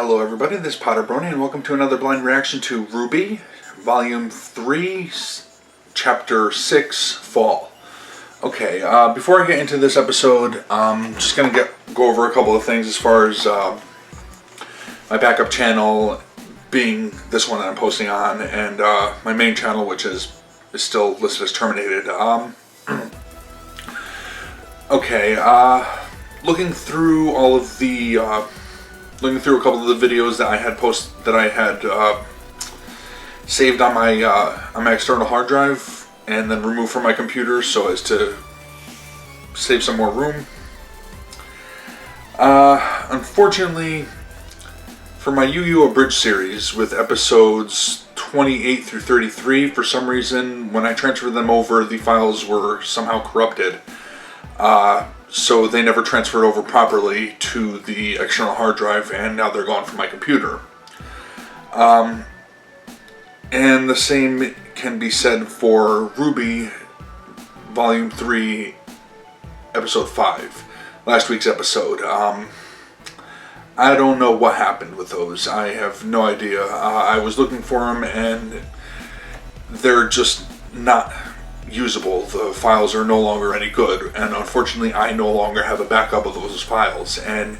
Hello everybody, this is PotterBrony and welcome to another blind reaction to RWBY, Volume 3, Chapter 6, Fall. Okay, before I get into this episode, I'm just going to go over a couple of things as far as my backup channel being this one that I'm posting on, and my main channel, which is still listed as terminated. Looking through all of the... looking through a couple of the videos that I had saved on my external hard drive and then removed from my computer so as to save some more room. Unfortunately, for my Abridged series with episodes 28 through 33, for some reason when I transferred them over, the files were somehow corrupted. So they never transferred over properly to the external hard drive, and now they're gone from my computer. And the same can be said for RWBY Volume 3, Episode 5, last week's episode. I don't know what happened with those. I have no idea. I was looking for them, and they're just not usable. The files are no longer any good, and unfortunately I no longer have a backup of those files. And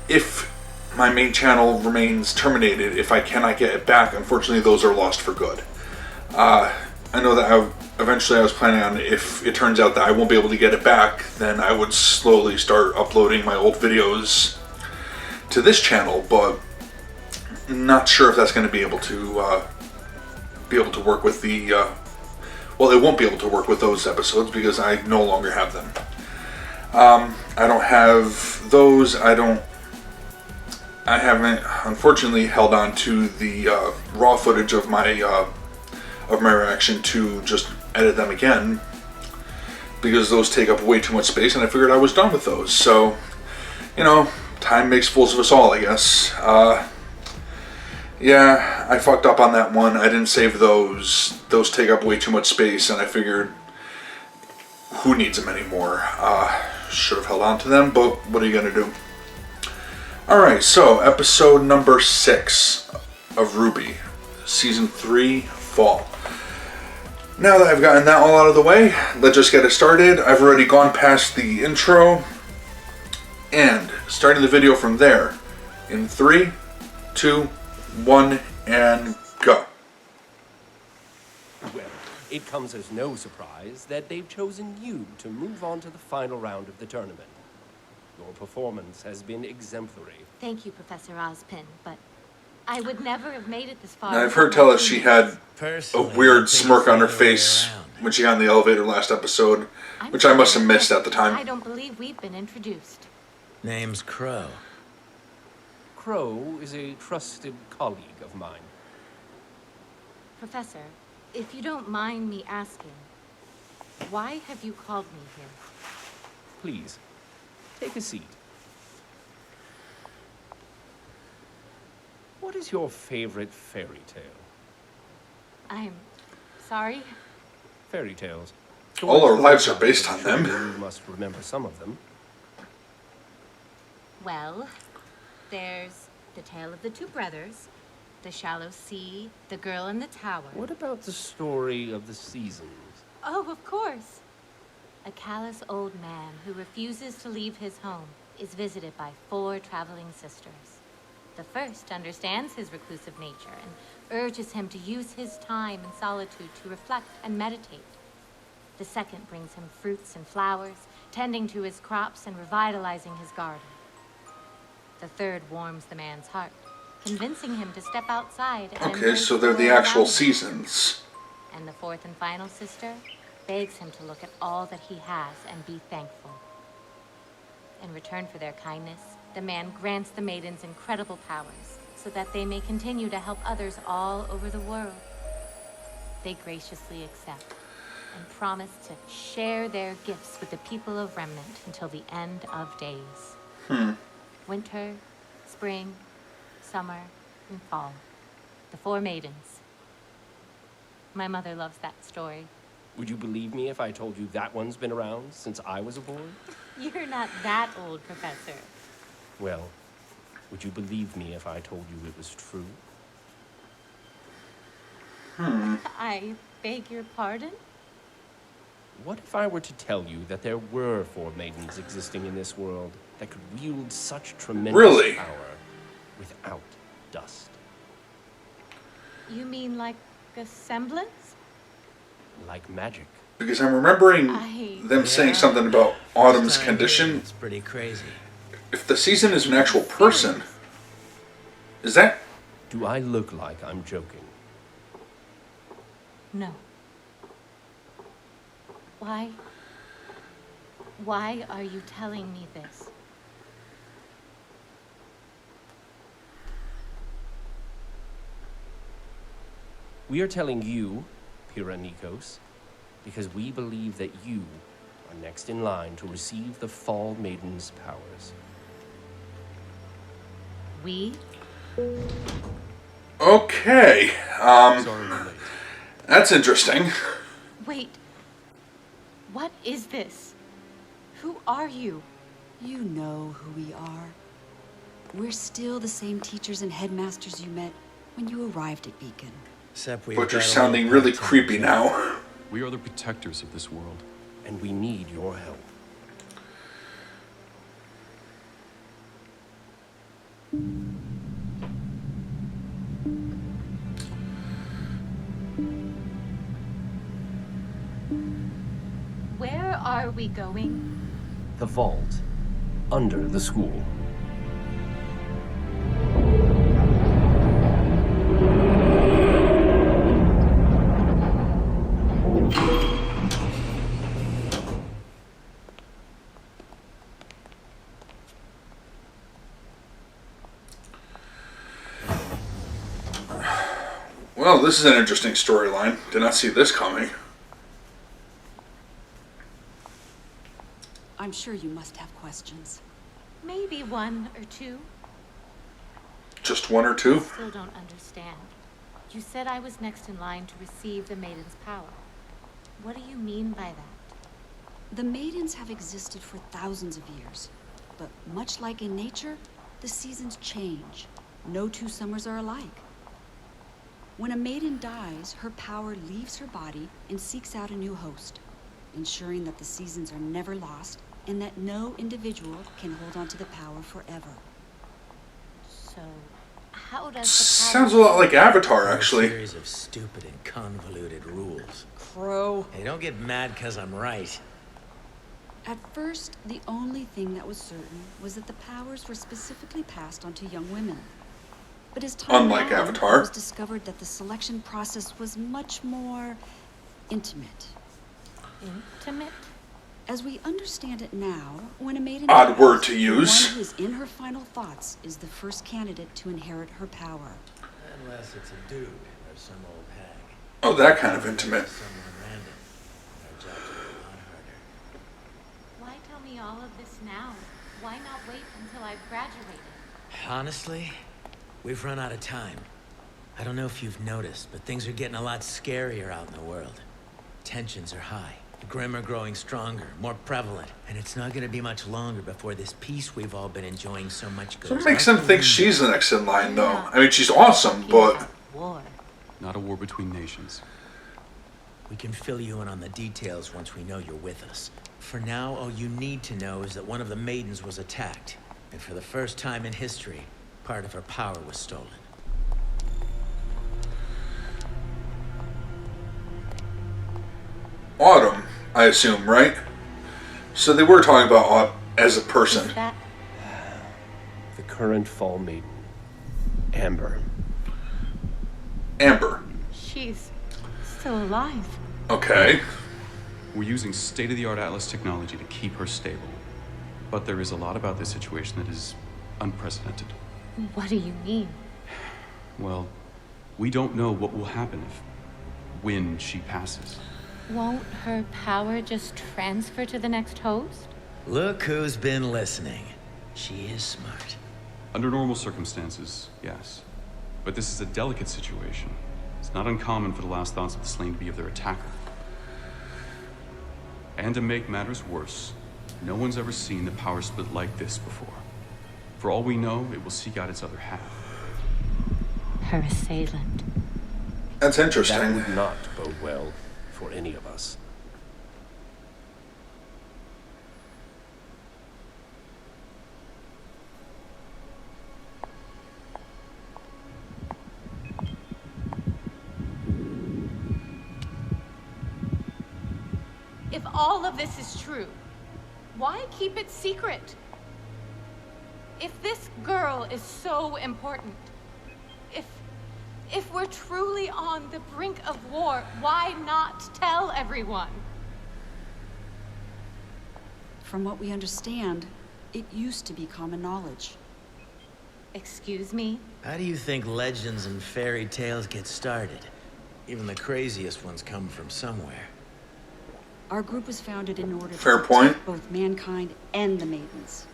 if my main channel remains terminated, if I cannot get it back, unfortunately those are lost for good. I know that eventually I was planning on, if it turns out that I won't be able to get it back, then I would slowly start uploading my old videos to this channel, but not sure if that's going to be able to work with the well, it won't be able to work with those episodes because I no longer have them. I don't have those. I haven't, unfortunately, held on to the raw footage of my reaction to just edit them again, because those take up way too much space, and I figured I was done with those. So, you know, time makes fools of us all, I guess. Yeah, I fucked up on that one. I didn't save those. Those take up way too much space, and I figured, who needs them anymore? Should have held on to them, but what are you going to do? Alright, so episode number 6 of RWBY, Season 3, Fall. Now that I've gotten that all out of the way, let's just get it started. I've already gone past the intro, and starting the video from there, in 3, 2, 1, and go. Well, it comes as no surprise that they've chosen you to move on to the final round of the tournament. Your performance has been exemplary. Thank you, Professor Ozpin, but I would never have made it this far. Now, I've heard tell us she had a weird smirk on her face when she got in the elevator last episode, which I must have missed at the time. I don't believe we've been introduced. Name's Crow. Crow is a trusted colleague of mine. Professor, if you don't mind me asking, why have you called me here? Please, take a seat. What is your favorite fairy tale? I'm sorry? Fairy tales. All our lives are based on them. You must remember some of them. Well, there's the tale of the two brothers, the shallow sea, the girl in the tower. What about the story of the seasons? Oh, of course. A callous old man who refuses to leave his home is visited by 4 traveling sisters. The first understands his reclusive nature and urges him to use his time in solitude to reflect and meditate. The second brings him fruits and flowers, tending to his crops and revitalizing his garden. The third warms the man's heart, convincing him to step outside and Okay, so they're the actual seasons. And the fourth and final sister begs him to look at all that he has and be thankful. In return for their kindness, the man grants the maidens incredible powers so that they may continue to help others all over the world. They graciously accept and promise to share their gifts with the people of Remnant until the end of days. Winter, spring, summer, and fall. The 4 maidens. My mother loves that story. Would you believe me if I told you that one's been around since I was a boy? You're not that old, Professor. Well, Would you believe me if I told you it was true? I beg your pardon? What if I were to tell you that there were 4 maidens existing in this world that could wield such tremendous Really? power without dust? You mean like a semblance? Like magic. Because I'm remembering them saying something about Autumn's condition. It's pretty crazy. If the season is an actual person, is that... Do I look like I'm joking? No. Why? Why are you telling me this? We are telling you, Pira Nikos, because we believe that you are next in line to receive the Fall Maiden's powers. We? Okay. Sorry we're late. That's interesting. Wait. What is this? Who are you? You know who we are. We're still the same teachers and headmasters you met when you arrived at Beacon. Except we But you're sounding really creepy now. We are the protectors of this world. And we need your help. Where are we going? The vault, under the school. Well, this is an interesting storyline. Did not see this coming. I'm sure you must have questions. Maybe 1 or 2. Just 1 or 2? Still don't understand. You said I was next in line to receive the Maiden's power. What do you mean by that? The maidens have existed for thousands of years. But much like in nature, the seasons change. No 2 summers are alike. When a maiden dies, her power leaves her body and seeks out a new host, ensuring that the seasons are never lost and that no individual can hold on to the power forever. So, how does the power... Sounds a lot like Avatar, A actually. series of stupid and convoluted rules. Crow. Hey, don't get mad because I'm right. At first, the only thing that was certain was that the powers were specifically passed on to young women. But as time Unlike went on, Avatar. it was discovered that the selection process was much more intimate. Intimate? As we understand it now, when a maiden Odd dies, word to the use. one who is in her final thoughts is the first candidate to inherit her power. Unless it's a dude or some old hag. Oh, that kind of intimate. Someone random. Our job's a lot harder. Why tell me all of this now? Why not wait until I've graduated? Honestly, we've run out of time. I don't know if you've noticed, but things are getting a lot scarier out in the world. Tensions are high. The Grimm are growing stronger, more prevalent, and it's not going to be much longer before this peace we've all been enjoying so much goes So it makes out them the think window. she's the next in line, though. I mean, she's awesome, but... War. Not a war between nations. We can fill you in on the details once we know you're with us. For now, all you need to know is that one of the maidens was attacked, and for the first time in history, part of her power was stolen. Autumn, I assume, right? So they were talking about Autumn as a person. Is that... The current Fall Maiden, Amber. Amber. She's still alive. Okay. We're using state-of-the-art Atlas technology to keep her stable. But there is a lot about this situation that is unprecedented. What do you mean? Well, we don't know what will happen when she passes. Won't her power just transfer to the next host? Look who's been listening. She is smart. Under normal circumstances, yes. But this is a delicate situation. It's not uncommon for the last thoughts of the slain to be of their attacker. And to make matters worse, no one's ever seen the power split like this before. For all we know, it will seek out its other half. Her assailant. That's That interesting. would not bode well for any of us. If all of this is true, why keep it secret? If this girl is so important, if we're truly on the brink of war, why not tell everyone? From what we understand, it used to be common knowledge. Excuse me? How do you think legends and fairy tales get started? Even the craziest ones come from somewhere. Our group was founded in order Fair to point. protect both mankind and the maidens.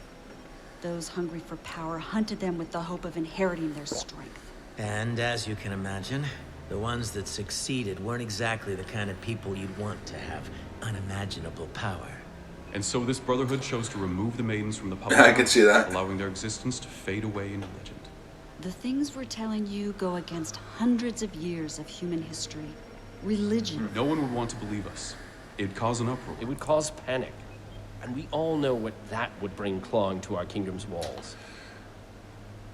Those hungry for power hunted them with the hope of inheriting their strength. And as you can imagine, the ones that succeeded weren't exactly the kind of people you'd want to have unimaginable power. And so this Brotherhood chose to remove the maidens from the public I can see that. allowing their existence to fade away into legend. The things we're telling you go against hundreds of years of human history. Religion. No one would want to believe us. It'd cause an uproar. It would cause panic. And we all know what that would bring clawing to our kingdom's walls.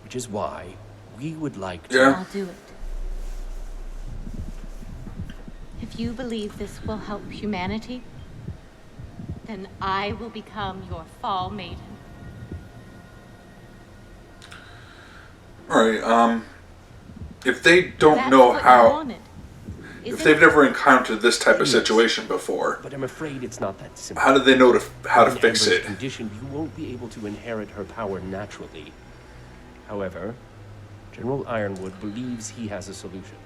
Which is why we would like to... Yeah. I'll do it. If you believe this will help humanity, then I will become your fall maiden. Alright, if they don't That's know what you how... wanted, If isn't they've it? never encountered this type of Yes. situation before, But I'm afraid it's not that simple. how do they know how to In fix Amber's it? condition, you won't be able to inherit her power naturally. However, General Ironwood believes he has a solution.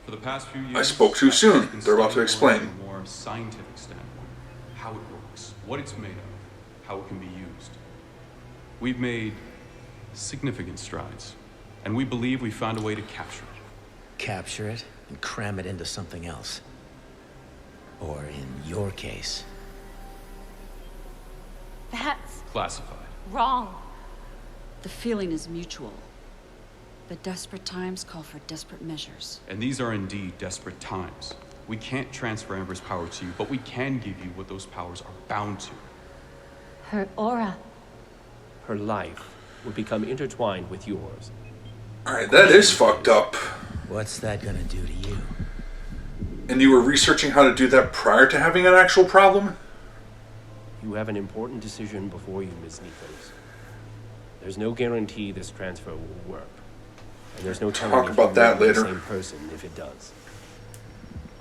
For the past few years, I spoke too soon. I've been They're about to studying explain. from a more scientific standpoint. How it works, what it's made of, how it can be used. We've made significant strides, and we believe we found a way to capture it. Capture it and cram it into something else. Or in your case, That's Classified. wrong. The feeling is mutual. But desperate times call for desperate measures. And these are indeed desperate times. We can't transfer Amber's power to you, but we can give you what those powers are bound to. Her aura. Her life will become intertwined with yours. Alright, that is fucked up. what's that gonna do to you? And you were researching how to do that prior to having an actual problem? You have an important decision before you, Ms. Nikos. There's no guarantee this transfer will work. And there's no telling Talk if about you that will be later. the same person if it does.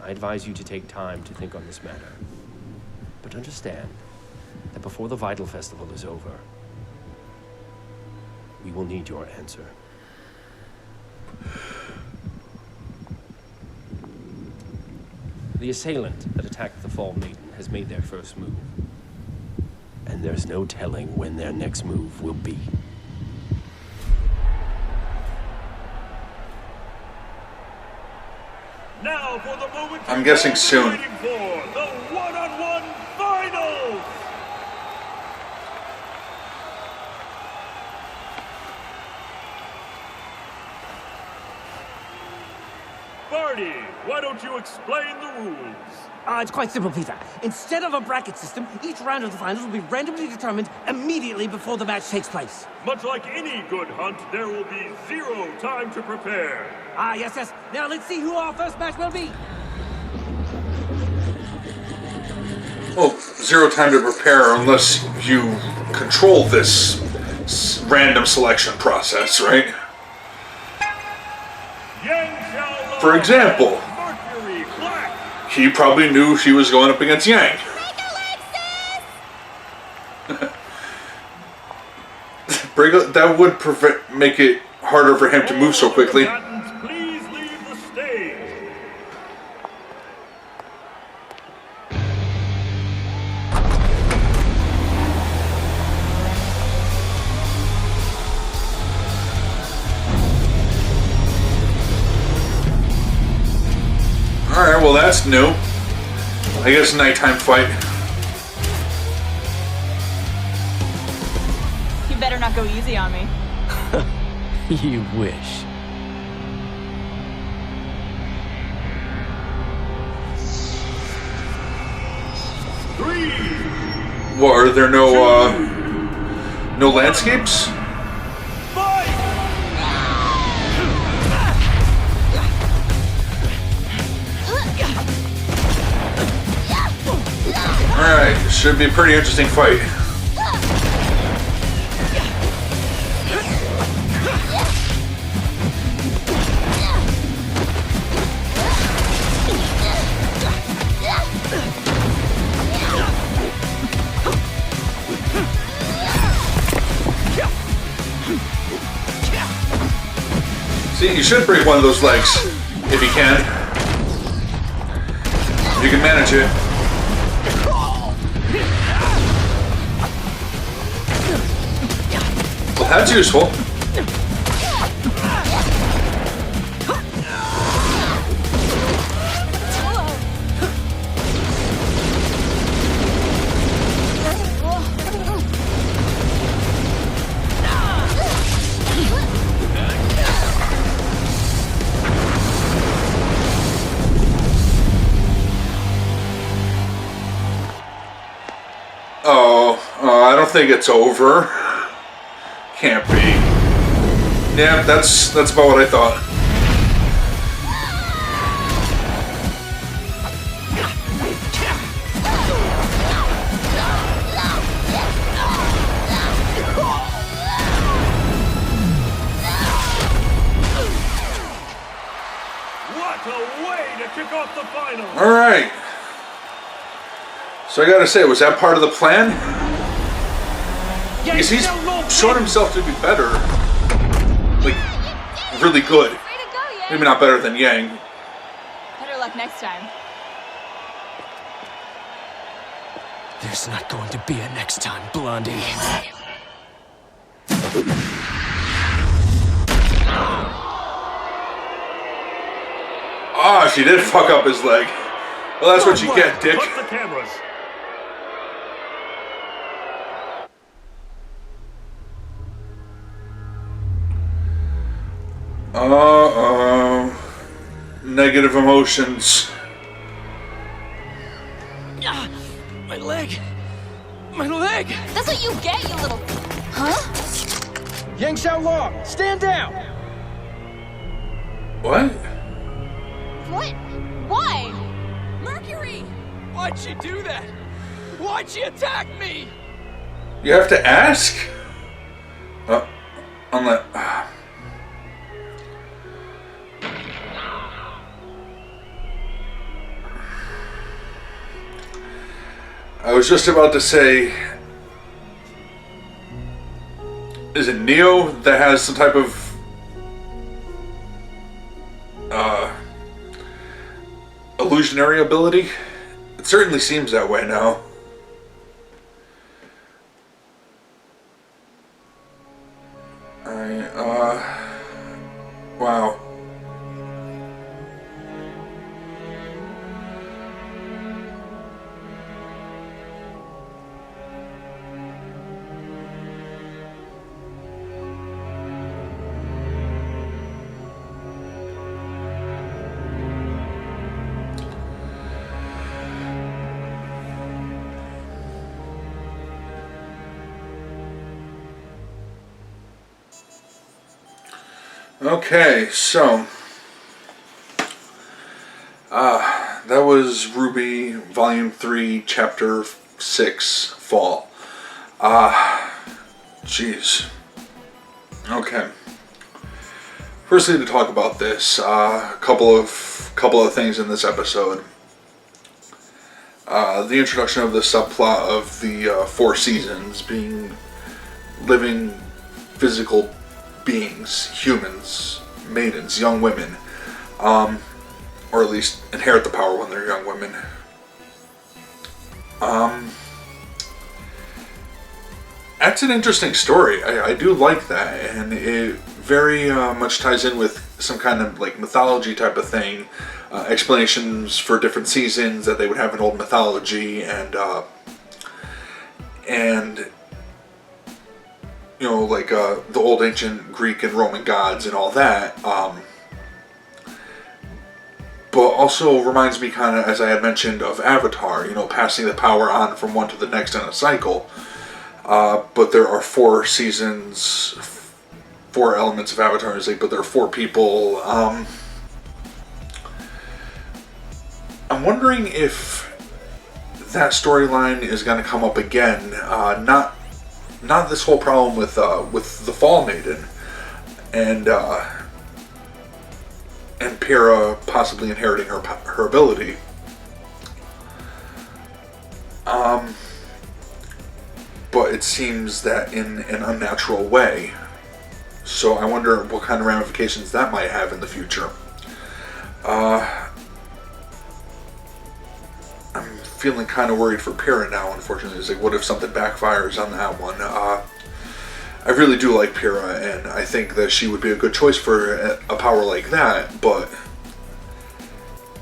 I advise you to take time to think on this matter. But understand that before the Vital Festival is over, we will need your answer. The assailant that attacked the Fall Maiden has made their first move. And there's no telling when their next move will be. Now for the moment I'm guessing you've soon. been waiting for, the one-on-one finals. Barney, why don't you explain the rules? It's quite simple, Peter. Instead of a bracket system, each round of the finals will be randomly determined immediately before the match takes place. Much like any good hunt, there will be 0 time to prepare. Yes. Now let's see who our first match will be. Well, 0 time to prepare unless you control this random selection process, right? For example, Mercury Black. he probably knew she was going up against Yang. That would make it harder for him to move so quickly. Combatants, please leave the stage. Alright, well that's new. I guess nighttime fight. You better not go easy on me. You wish. What, are there no landscapes? Alright, should be a pretty interesting fight. See, you should break one of those legs, if you can. You can manage it. Well, that's useful. I don't think it's over. Can't be. Yeah, that's about what I thought. What a way to kick off the final! All right. So I gotta say, was that part of the plan? Because he's shown himself to be better. Like, really good. Maybe not better than Yang. Better luck next time. There's not going to be a next time, Blondie. Ah, she did fuck up his leg. Well, that's what you get, dick. Cut the cameras. Negative emotions. My leg! My leg! That's what you get, you little... Huh? Yang Xiaolong, stand down! What? What? Why? Mercury! Why'd she do that? Why'd she attack me? You have to ask? On that. I was just about to say, is it Neo that has some type of illusionary ability? It certainly seems that way now. Wow. Okay, so that was RWBY Volume 3, Chapter 6, Fall. Jeez. Okay. Firstly, to talk about this, a couple of things in this episode. The introduction of the subplot of the 4 seasons being living physical beings, humans, maidens, young women, or at least inherit the power when they're young women. That's an interesting story. I do like that, and it very much ties in with some kind of like mythology type of thing, explanations for different seasons that they would have in old mythology, and like the old ancient Greek and Roman gods and all that. But also reminds me kind of, as I had mentioned, of Avatar, passing the power on from one to the next in a cycle. But there are 4 seasons, 4 elements of Avatar, but there are 4 people. I'm wondering if that storyline is going to come up again. Not this whole problem with the Fall Maiden and Pyrrha possibly inheriting her ability. But it seems that in an unnatural way. So I wonder what kind of ramifications that might have in the future. I'm feeling kind of worried for Pyrrha now, unfortunately. It's like, what if something backfires on that one? I really do like Pyrrha, and I think that she would be a good choice for a power like that, but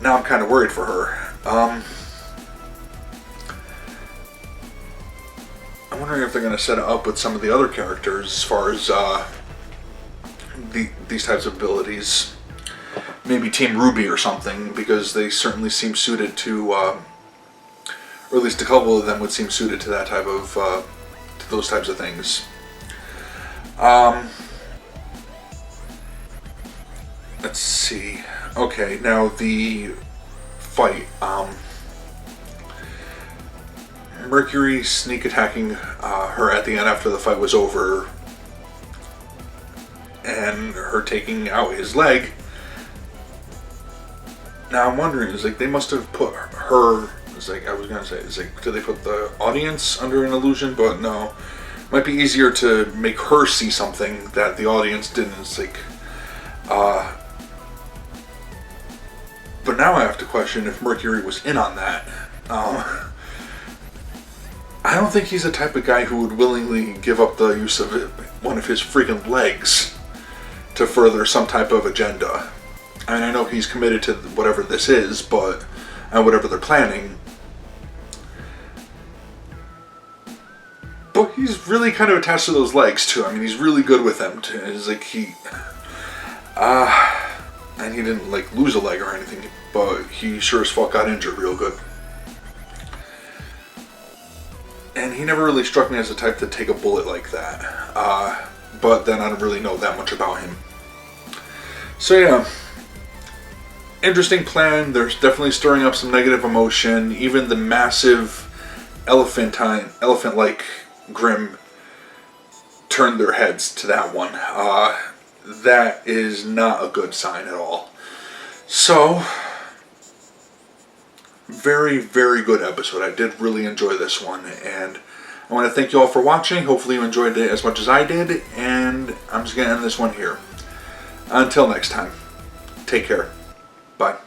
now I'm kind of worried for her. I'm wondering if they're going to set it up with some of the other characters as far as these types of abilities. Maybe Team RWBY or something, because they certainly seem suited to, or at least a couple of them would seem suited to that type of, to those types of things. Let's see. Okay, now the fight. Mercury sneak attacking her at the end after the fight was over, and her taking out his leg. Now I'm wondering, they must have put her. I was gonna say, did they put the audience under an illusion? But no. Might be easier to make her see something that the audience didn't. But now I have to question if Mercury was in on that. I don't think he's the type of guy who would willingly give up the use of one of his freaking legs to further some type of agenda. I mean, I know he's committed to whatever this is, and whatever they're planning. But he's really kind of attached to those legs too. I mean, he's really good with them too. It's and he didn't lose a leg or anything, but he sure as fuck got injured real good. And he never really struck me as the type to take a bullet like that. But then I don't really know that much about him. So yeah, interesting plan. There's definitely stirring up some negative emotion. Even the massive elephant-like Grimm turned their heads to that one. That is not a good sign at all. So, very, very good episode. I did really enjoy this one, and I want to thank you all for watching. Hopefully you enjoyed it as much as I did, and I'm just going to end this one here. Until next time, take care. Bye.